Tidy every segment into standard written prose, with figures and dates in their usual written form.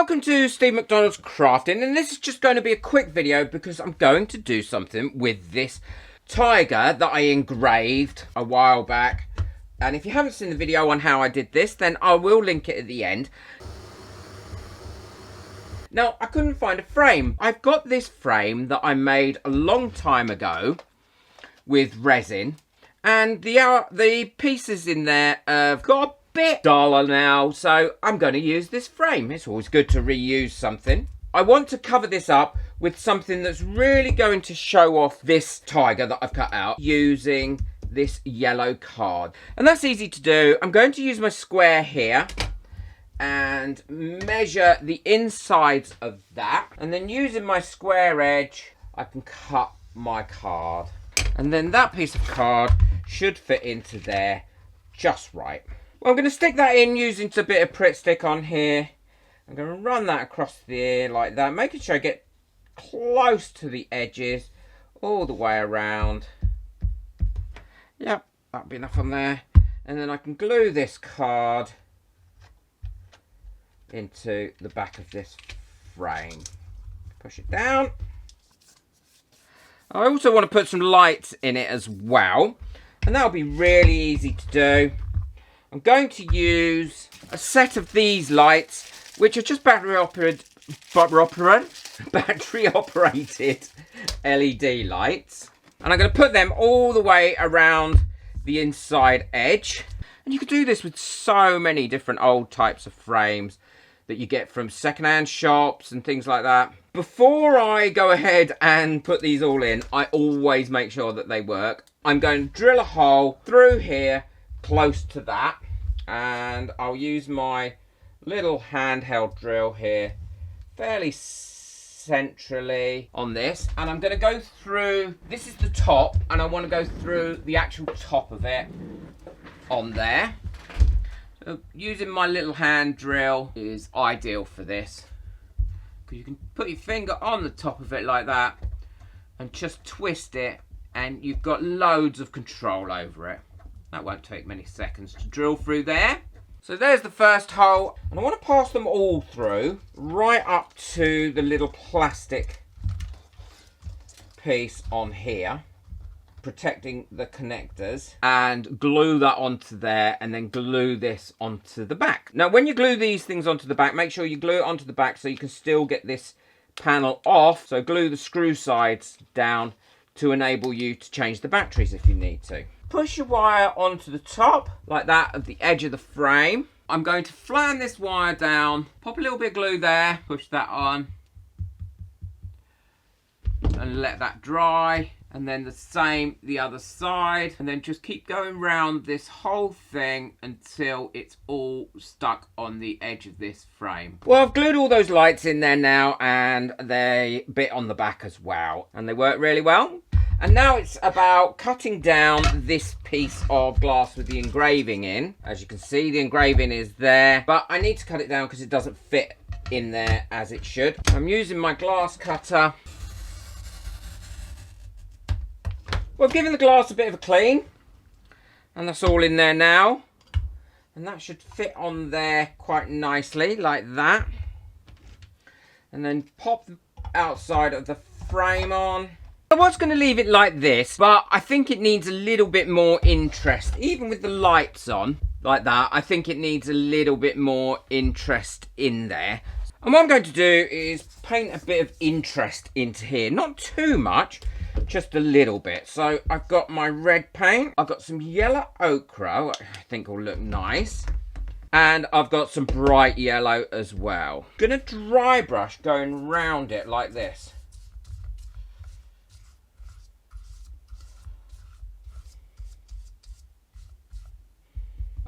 Welcome to Steve McDonald's Crafting, and this is just going to be a quick video because I'm going to do something with this tiger that I engraved a while back. And if you haven't seen the video on how I did this, then I will link it at the end. Now, I couldn't find a frame. I've got this frame that I made a long time ago with resin, and the pieces in there have got a bit duller now, so I'm going to use this frame. It's always good to reuse something. I want to cover this up with something that's really going to show off this tiger that I've cut out using this yellow card. And that's easy to do. I'm going to use my square here and measure the insides of that, and then using my square edge I can cut my card, and then that piece of card should fit into there just right. Well, I'm going to stick that in using a bit of Pritt stick on here. I'm going to run that across the ear like that, making sure I get close to the edges all the way around. Yep, that'll be enough on there. And then I can glue this card into the back of this frame. Push it down. I also want to put some lights in it as well, and that'll be really easy to do. I'm going to use a set of these lights, which are just battery operated LED lights, and I'm going to put them all the way around the inside edge. And you could do this with so many different old types of frames that you get from secondhand shops and things like that. Before I go ahead and put these all in, I always make sure that they work. I'm going to drill a hole through here close to that, and I'll use my little handheld drill here fairly centrally on this, and I'm going to go through, this is the top, and I want to go through the actual top of it on there. So using my little hand drill is ideal for this, because you can put your finger on the top of it like that and just twist it, and you've got loads of control over it. That won't take many seconds to drill through there. So there's the first hole, and I want to pass them all through right up to the little plastic piece on here, protecting the connectors, and glue that onto there, and then glue this onto the back. Now when you glue these things onto the back, make sure you glue it onto the back so you can still get this panel off. So glue the screw sides down to enable you to change the batteries if you need to. Push your wire onto the top like that of the edge of the frame. I'm going to flatten this wire down, pop a little bit of glue there, push that on, and let that dry. And then the same the other side, and then just keep going round this whole thing until it's all stuck on the edge of this frame. Well, I've glued all those lights in there now, and they bit on the back as well, and they work really well. And now it's about cutting down this piece of glass with the engraving in. As you can see, the engraving is there, but I need to cut it down because it doesn't fit in there as it should. I'm using my glass cutter. Well, I've given the glass a bit of a clean, and that's all in there now. And that should fit on there quite nicely, like that. And then pop the outside of the frame on. I was going to leave it like this, but I think it needs a little bit more interest. Even with the lights on, like that, I think it needs a little bit more interest in there. And what I'm going to do is paint a bit of interest into here. Not too much, just a little bit. So I've got my red paint, I've got some yellow ochre, which I think will look nice, and I've got some bright yellow as well. Gonna dry brush going round it like this.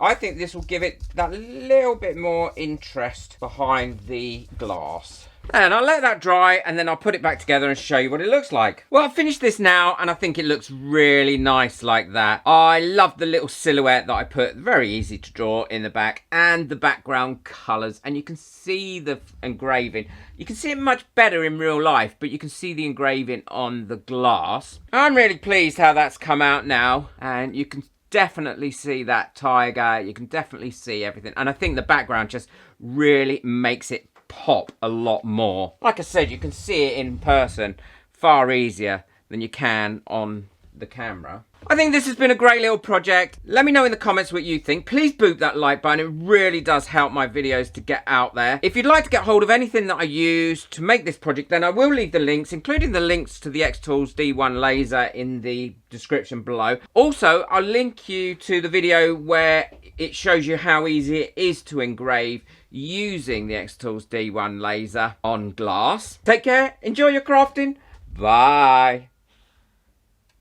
I think this will give it that little bit more interest behind the glass. And I'll let that dry, and then I'll put it back together and show you what it looks like. Well, I've finished this now, and I think it looks really nice like that. I love the little silhouette that I put, very easy to draw, in the back, and the background colours. And you can see the engraving. You can see it much better in real life, but you can see the engraving on the glass. I'm really pleased how that's come out now, and you can definitely see that tiger. You can definitely see everything, and I think the background just really makes it pop a lot more. Like I said, you can see it in person far easier than you can on the camera. I think this has been a great little project. Let me know in the comments what you think. Please boop that like button. It really does help my videos to get out there. If you'd like to get hold of anything that I use to make this project, then I will leave the links, including the links to the X-Tools D1 laser in the description below. Also, I'll link you to the video where it shows you how easy it is to engrave using the X-Tools D1 laser on glass. Take care, enjoy your crafting. Bye.